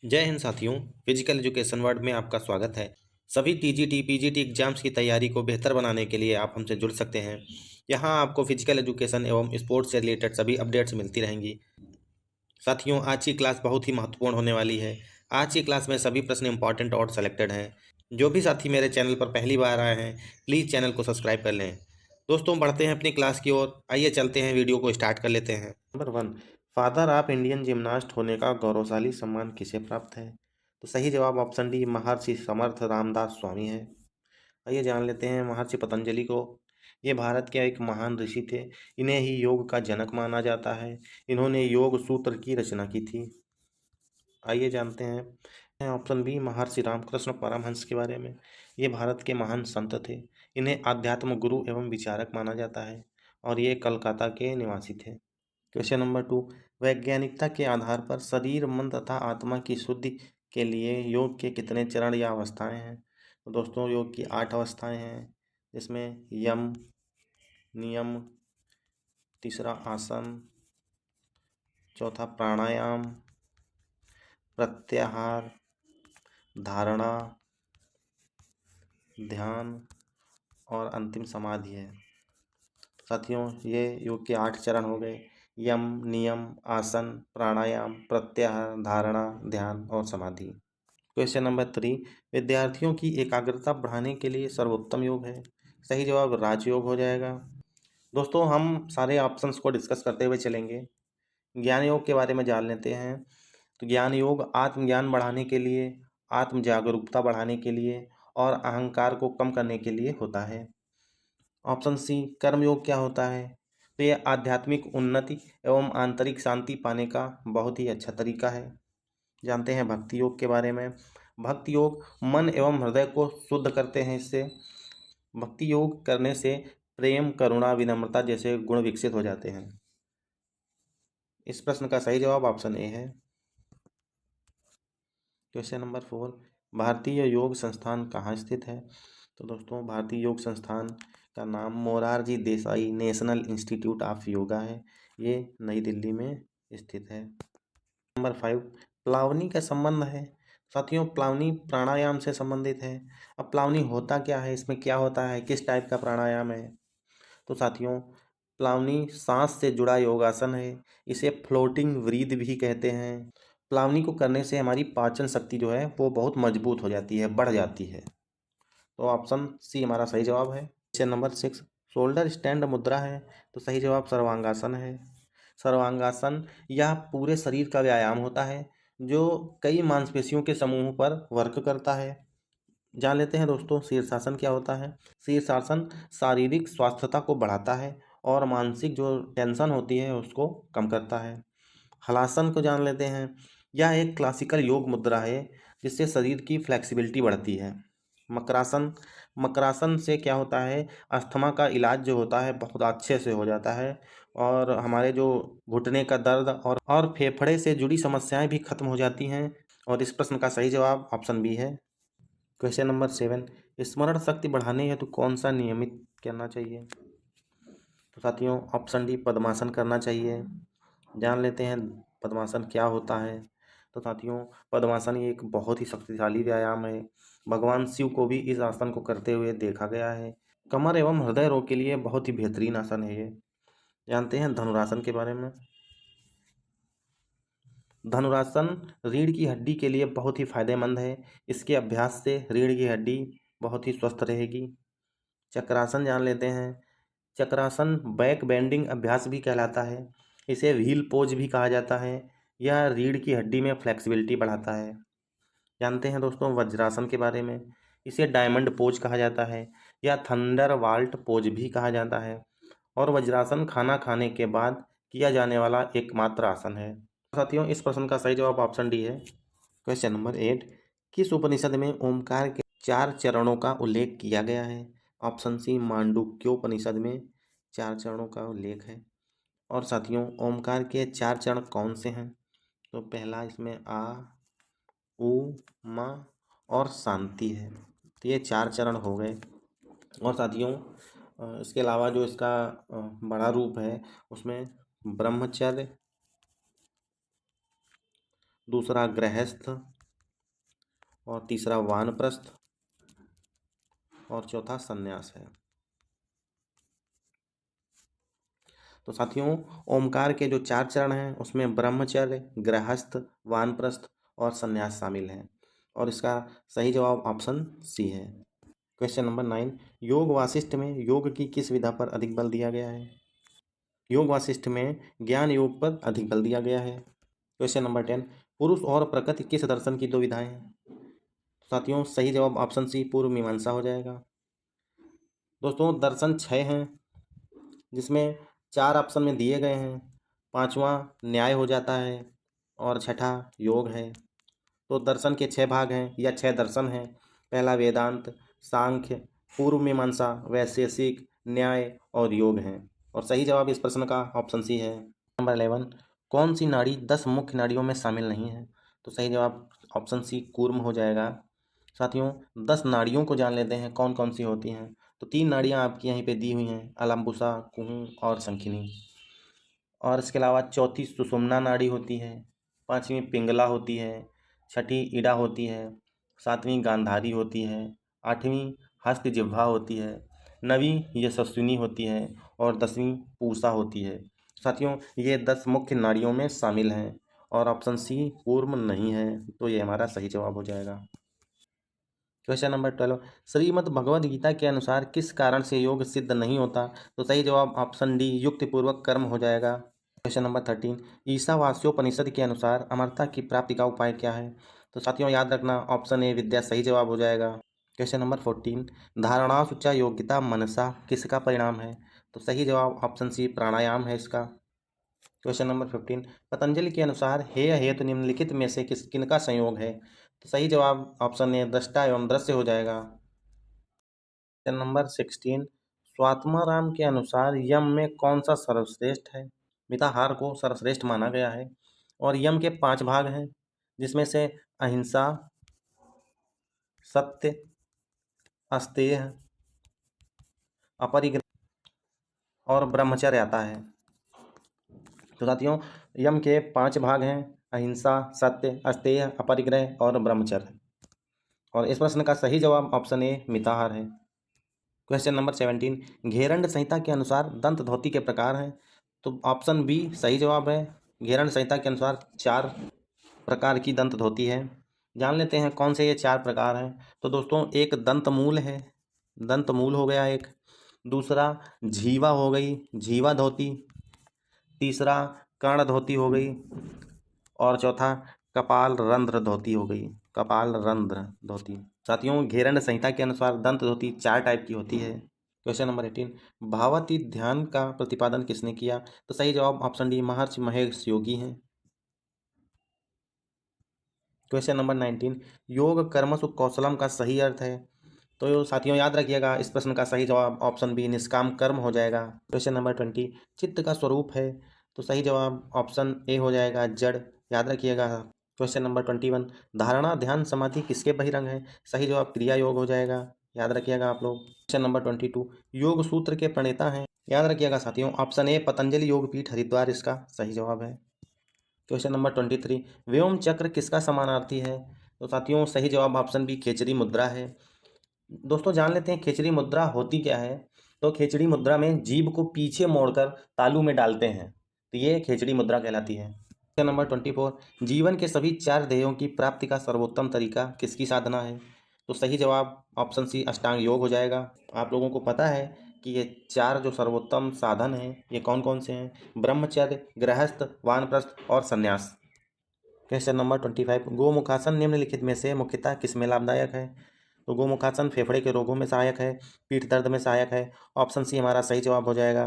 जय हिंद साथियों। Physical education world में आपका स्वागत है। सभी टीजीटी पीजीटी एग्जाम्स की तैयारी को बेहतर बनाने के लिए आप हमसे जुड़ सकते हैं। यहाँ आपको फिजिकल एजुकेशन एवं स्पोर्ट्स से रिलेटेड सभी अपडेट्स मिलती रहेंगी। साथियों, आज की क्लास बहुत ही महत्वपूर्ण होने वाली है। आज की क्लास में सभी प्रश्न इंपॉर्टेंट और सेलेक्टेड हैं। जो भी साथी मेरे चैनल पर पहली बार आए हैं, प्लीज़ चैनल को सब्सक्राइब कर लें। दोस्तों, बढ़ते हैं अपनी क्लास की ओर। आइए चलते हैं, वीडियो को स्टार्ट कर लेते हैं। Number 1, father of Indian gymnast होने का गौरवशाली सम्मान किसे प्राप्त है? तो सही जवाब ऑप्शन डी, महर्षि समर्थ रामदास स्वामी है। आइए जान लेते हैं महर्षि पतंजलि को। ये भारत के एक महान ऋषि थे। इन्हें ही योग का जनक माना जाता है। इन्होंने योग सूत्र की रचना की थी। आइए जानते हैं ऑप्शन बी, महर्षि रामकृष्ण परमहंस के बारे में। ये भारत के महान संत थे। इन्हें आध्यात्म गुरु एवं विचारक माना जाता है और ये कलकत्ता के निवासी थे। क्वेश्चन नंबर 2, वैज्ञानिकता के आधार पर शरीर, मन तथा आत्मा की शुद्धि के लिए योग के कितने चरण या अवस्थाएं हैं? तो दोस्तों, योग की 8 अवस्थाएं हैं, जिसमें यम, नियम, तीसरा आसन, चौथा प्राणायाम, प्रत्याहार, धारणा, ध्यान और अंतिम समाधि है। साथियों, ये योग के 8 चरण हो गए: यम, नियम, आसन, प्राणायाम, प्रत्याहार, धारणा, ध्यान और समाधि। क्वेश्चन नंबर 3, विद्यार्थियों की एकाग्रता बढ़ाने के लिए सर्वोत्तम योग है? सही जवाब राजयोग हो जाएगा। दोस्तों, हम सारे ऑप्शंस को डिस्कस करते हुए चलेंगे। ज्ञान योग के बारे में जान लेते हैं। तो ज्ञान योग आत्मज्ञान बढ़ाने के लिए, आत्म जागरूकता बढ़ाने के लिए और अहंकार को कम करने के लिए होता है। ऑप्शन सी, कर्मयोग क्या होता है? तो ये आध्यात्मिक उन्नति एवं आंतरिक शांति पाने का बहुत ही अच्छा तरीका है। जानते हैं भक्ति योग के बारे में। भक्ति योग मन एवं हृदय को शुद्ध करते हैं। इससे भक्ति योग करने से प्रेम, करुणा, विनम्रता जैसे गुण विकसित हो जाते हैं। इस प्रश्न का सही जवाब ऑप्शन ए है। क्वेश्चन नंबर 4, भारतीय योग संस्थान कहाँ स्थित है? तो दोस्तों, भारतीय योग संस्थान का नाम Morarji Desai national institute of yoga है। ये नई दिल्ली में स्थित है। नंबर 5, प्लावनी का संबंध है? साथियों, प्लावनी प्राणायाम से संबंधित है। अब प्लावनी होता क्या है, इसमें क्या होता है, किस टाइप का प्राणायाम है? तो साथियों, प्लावनी सांस से जुड़ा योगासन है। इसे फ्लोटिंग ब्रीथ भी कहते हैं। प्लावनी को करने से हमारी पाचन शक्ति जो है वो बहुत मजबूत हो जाती है, बढ़ जाती है। तो ऑप्शन सी हमारा सही जवाब है। क्वेश्चन नंबर 6, शोल्डर स्टैंड मुद्रा है? तो सही जवाब सर्वांगासन है। सर्वांगासन यह पूरे शरीर का व्यायाम होता है जो कई मांसपेशियों के समूह पर वर्क करता है। जान लेते हैं दोस्तों, शीर्षासन क्या होता है। शीर्षासन शारीरिक स्वास्थ्यता को बढ़ाता है और मानसिक जो टेंशन होती है उसको कम करता है। हलासन को जान लेते हैं। यह एक क्लासिकल योग मुद्रा है जिससे शरीर की फ्लेक्सिबिलिटी बढ़ती है। मकरासन, मकरासन से क्या होता है, अस्थमा का इलाज जो होता है बहुत अच्छे से हो जाता है और हमारे जो घुटने का दर्द और फेफड़े से जुड़ी समस्याएं भी खत्म हो जाती हैं। और इस प्रश्न का सही जवाब ऑप्शन बी है। क्वेश्चन नंबर 7, स्मरण शक्ति बढ़ाने हेतु कौन सा नियमित करना चाहिए? तो साथियों, ऑप्शन डी, पद्मासन करना चाहिए। जान लेते हैं पद्मासन क्या होता है। तो साथियों, पद्मासन ये एक बहुत ही शक्तिशाली व्यायाम है। भगवान शिव को भी इस आसन को करते हुए देखा गया है। कमर एवं हृदय रोग के लिए बहुत ही बेहतरीन आसन है ये। जानते हैं धनुरासन के बारे में। धनुरासन रीढ़ की हड्डी के लिए बहुत ही फायदेमंद है। इसके अभ्यास से रीढ़ की हड्डी बहुत ही स्वस्थ रहेगी। चक्रासन जान लेते हैं। चक्रासन बैक बेंडिंग अभ्यास भी कहलाता है। इसे व्हील पोज भी कहा जाता है। यह रीढ़ की हड्डी में फ्लेक्सिबिलिटी बढ़ाता है। जानते हैं दोस्तों वज्रासन के बारे में। इसे डायमंड पोज कहा जाता है या थंडर वाल्ट पोज भी कहा जाता है और वज्रासन खाना खाने के बाद किया जाने वाला एकमात्र आसन है। साथियों, इस प्रश्न का सही जवाब ऑप्शन डी है। क्वेश्चन नंबर 8, किस उपनिषद में ओमकार के 4 चरणों का उल्लेख किया गया है? ऑप्शन सी, मांडुक्योपनिषद में 4 चरणों का उल्लेख है। और साथियों, ओमकार के 4 चरण कौन से हैं? तो पहला इसमें आ, उ, मा और शांति है। तो ये 4 चरण हो गए। और साथियों, इसके अलावा जो इसका बड़ा रूप है उसमें ब्रह्मचर्य, दूसरा गृहस्थ, और तीसरा वानप्रस्थ और चौथा संन्यास है। तो साथियों, ओमकार के जो 4 चरण हैं उसमें ब्रह्मचर्य, गृहस्थ, वानप्रस्थ और संन्यास शामिल हैं, और इसका सही जवाब ऑप्शन सी है। क्वेश्चन नंबर 9, योग वासिष्ठ में योग की किस विधा पर अधिक बल दिया गया है? योग वासिष्ठ में ज्ञान योग पर अधिक बल दिया गया है। क्वेश्चन नंबर 10, पुरुष और प्रकृति किस दर्शन की 2 विधाएं हैं? साथियों, सही जवाब ऑप्शन सी पूर्व मीमांसा हो जाएगा। दोस्तों, दर्शन 6 हैं, जिसमें 4 ऑप्शन में दिए गए हैं। 5वां न्याय हो जाता है और छठा योग है। तो दर्शन के 6 भाग हैं या 6 दर्शन हैं। पहला वेदांत, सांख्य, पूर्व मीमांसा, वैशेषिक, न्याय और योग हैं, और सही जवाब इस प्रश्न का ऑप्शन सी है। नंबर 11, कौन सी नाड़ी 10 मुख्य नाड़ियों में शामिल नहीं है? तो सही जवाब ऑप्शन सी कूर्म हो जाएगा। साथियों, 10 नाड़ियों को जान लेते हैं कौन कौन सी होती हैं। तो 3 नाड़ियां आपकी यहीं पे दी हुई हैं, अलम्बुसा, कुहू और शंखिनी, और इसके अलावा चौथी सुषुम्ना नाड़ी होती है, 5वीं पिंगला होती है, छठी इड़ा होती है, 7वीं गांधारी होती है, 8वीं हस्त जिह्वा होती है, 9वीं यशस्विनी होती है और 10वीं पूषा होती है। साथियों, ये 10 मुख्य नाड़ियों में शामिल हैं और ऑप्शन सी कूर्म नहीं है, तो ये हमारा सही जवाब हो जाएगा। क्वेश्चन नंबर 12, श्रीमद् भगवद गीता के अनुसार किस कारण से योग सिद्ध नहीं होता? तो सही जवाब ऑप्शन डी युक्तिपूर्वक कर्म हो जाएगा। क्वेश्चन नंबर 13, ईशावास्योपनिषद के अनुसार अमरता की प्राप्ति का उपाय क्या है? तो साथियों, याद रखना ऑप्शन ए विद्या सही जवाब हो जाएगा। क्वेश्चन नंबर 14, धारणासुचा योग्यता मनसा किसका परिणाम है? तो सही जवाब ऑप्शन सी प्राणायाम है इसका। क्वेश्चन नंबर 15, पतंजलि के अनुसार हेय हेतु निम्नलिखित में से किनका संयोग है? तो सही जवाब ऑप्शन ए दृष्टा एवं दृश्य हो जाएगा। क्वेश्चन नंबर 16, स्वात्माराम के अनुसार यम में कौन सा सर्वश्रेष्ठ है? मिताहार को सर्वश्रेष्ठ माना गया है, और यम के 5 भाग हैं, जिसमें से अहिंसा, सत्य, अस्तेय, अपरिग्रह और ब्रह्मचर्य आता है। तो साथियों, यम के 5 भाग हैं, अहिंसा, सत्य, अस्तेय, अपरिग्रह और ब्रह्मचर्य, और इस प्रश्न का सही जवाब ऑप्शन ए मिताहार है। क्वेश्चन नंबर 17, घेरंड संहिता के अनुसार दंत धोती के प्रकार हैं? तो ऑप्शन बी सही जवाब है। घेरंड संहिता के अनुसार 4 प्रकार की दंत धोती है। जान लेते हैं कौन से ये 4 प्रकार हैं। तो दोस्तों, एक दंतमूल है, दंतमूल हो गया एक, दूसरा झीवा हो गई, झीवा धोती, तीसरा कर्ण धोती हो गई, और चौथा कपाल रंध्र धोती हो गई, कपाल रंध्र धोती। साथियों, घेरंड संहिता के अनुसार दंत धोती 4 टाइप की होती है। क्वेश्चन नंबर 18, भावातीत ध्यान का प्रतिपादन किसने किया? तो सही जवाब ऑप्शन डी महर्षि महेश योगी हैं। क्वेश्चन नंबर 19, योग कर्मसु कौशलम का सही अर्थ है? तो साथियों, याद रखिएगा इस प्रश्न का सही जवाब ऑप्शन बी निष्काम कर्म हो जाएगा। क्वेश्चन नंबर 20, चित्त का स्वरूप है? तो सही जवाब ऑप्शन ए हो जाएगा जड़, याद रखिएगा। क्वेश्चन नंबर 21, धारणा ध्यान समाधि किसके बहिरंग है? सही जवाब क्रिया योग हो जाएगा, याद रखिएगा आप लोग। क्वेश्चन नंबर 22, योग सूत्र के प्रणेता हैं? याद रखिएगा साथियों, ऑप्शन ए पतंजलि योग पीठ हरिद्वार इसका सही जवाब है। क्वेश्चन नंबर 23, व्योम चक्र किसका समानार्थी है? तो साथियों, सही जवाब ऑप्शन बी खेचरी मुद्रा है। दोस्तों, जान लेते हैं खेचरी मुद्रा होती क्या है। तो खेचरी मुद्रा में जीभ को पीछे मोड़कर तालू में डालते हैं, तो ये खेचरी मुद्रा कहलाती है। क्वेश्चन नंबर 24, जीवन के सभी 4 ध्येयों की प्राप्ति का सर्वोत्तम तरीका किसकी साधना है? तो सही जवाब ऑप्शन सी अष्टांग योग हो जाएगा। आप लोगों को पता है कि ये 4 जो सर्वोत्तम साधन हैं ये कौन कौन से हैं? ब्रह्मचर्य, गृहस्थ, वानप्रस्थ और संन्यास। क्वेश्चन नंबर 25, गोमुखासन निम्नलिखित में से मुख्यतः किसमें लाभदायक है? तो गोमुखासन फेफड़े के रोगों में सहायक है, पीठ दर्द में सहायक है, ऑप्शन सी हमारा सही जवाब हो जाएगा।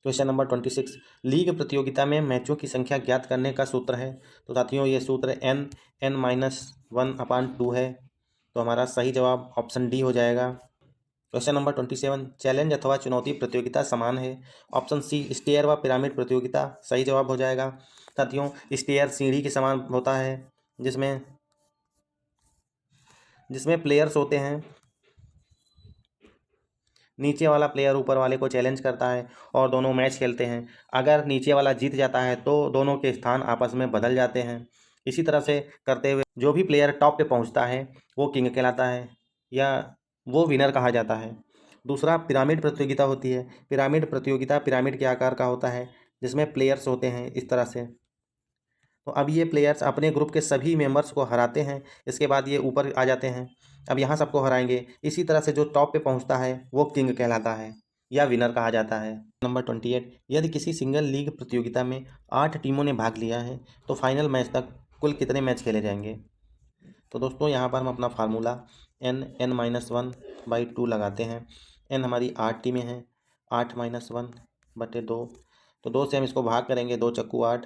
क्वेश्चन नंबर 26, लीग प्रतियोगिता में मैचों की संख्या ज्ञात करने का सूत्र है? तो साथियों, ये सूत्र n(n-1/2) है, तो हमारा सही जवाब ऑप्शन डी हो जाएगा। क्वेश्चन नंबर 27, चैलेंज अथवा चुनौती प्रतियोगिता समान है? ऑप्शन सी स्टेयर व पिरामिड प्रतियोगिता सही जवाब हो जाएगा। साथियों, स्टेयर सीढ़ी के समान होता है, जिसमें प्लेयर्स होते हैं, नीचे वाला प्लेयर ऊपर वाले को चैलेंज करता है और दोनों मैच खेलते हैं। अगर नीचे वाला जीत जाता है तो दोनों के स्थान आपस में बदल जाते हैं, इसी तरह से करते हुए जो भी प्लेयर टॉप पे पहुंचता है वो किंग कहलाता है या वो विनर कहा जाता है। दूसरा पिरामिड प्रतियोगिता होती है। पिरामिड प्रतियोगिता पिरामिड के आकार का होता है जिसमें प्लेयर्स होते हैं इस तरह से। तो अब ये प्लेयर्स अपने ग्रुप के सभी मेंबर्स को हराते हैं, इसके बाद ये ऊपर आ जाते हैं। अब यहाँ सबको हराएंगे, इसी तरह से जो टॉप पे पहुँचता है वो किंग कहलाता है या विनर कहा जाता है। नंबर 28, यदि किसी सिंगल लीग प्रतियोगिता में 8 टीमों ने भाग लिया है तो फाइनल मैच तक कुल कितने मैच खेले जाएंगे। तो दोस्तों यहाँ पर हम अपना फार्मूला n(n-1/2) लगाते हैं। n हमारी 8 टीमें हैं, 8-1/2। तो 2 से हम इसको भाग करेंगे, 2 चक्कू 8,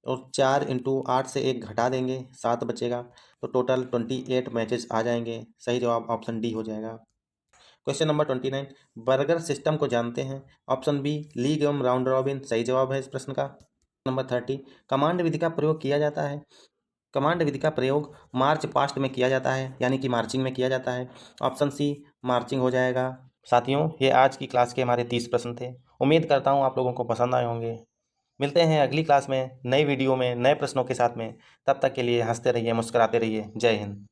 और 4 इंटू 8 से 1 घटा देंगे, 7 बचेगा। तो टोटल 28 मैचेस आ जाएंगे। सही जवाब ऑप्शन डी हो जाएगा। क्वेश्चन नंबर 29, बर्गर सिस्टम को जानते हैं। ऑप्शन बी लीग एवं राउंड रॉबिन सही जवाब है इस प्रश्न का। नंबर 30, कमांड विधि का प्रयोग किया जाता है। कमांड विधि का प्रयोग मार्च पास्ट में किया जाता है, यानी कि मार्चिंग में किया जाता है। ऑप्शन सी मार्चिंग हो जाएगा। साथियों, ये आज की क्लास के हमारे 30 प्रश्न थे। उम्मीद करता हूँ आप लोगों को पसंद आए होंगे। मिलते हैं अगली क्लास में नई वीडियो में नए प्रश्नों के साथ में। तब तक के लिए हंसते रहिए, मुस्कुराते रहिए। जय हिंद।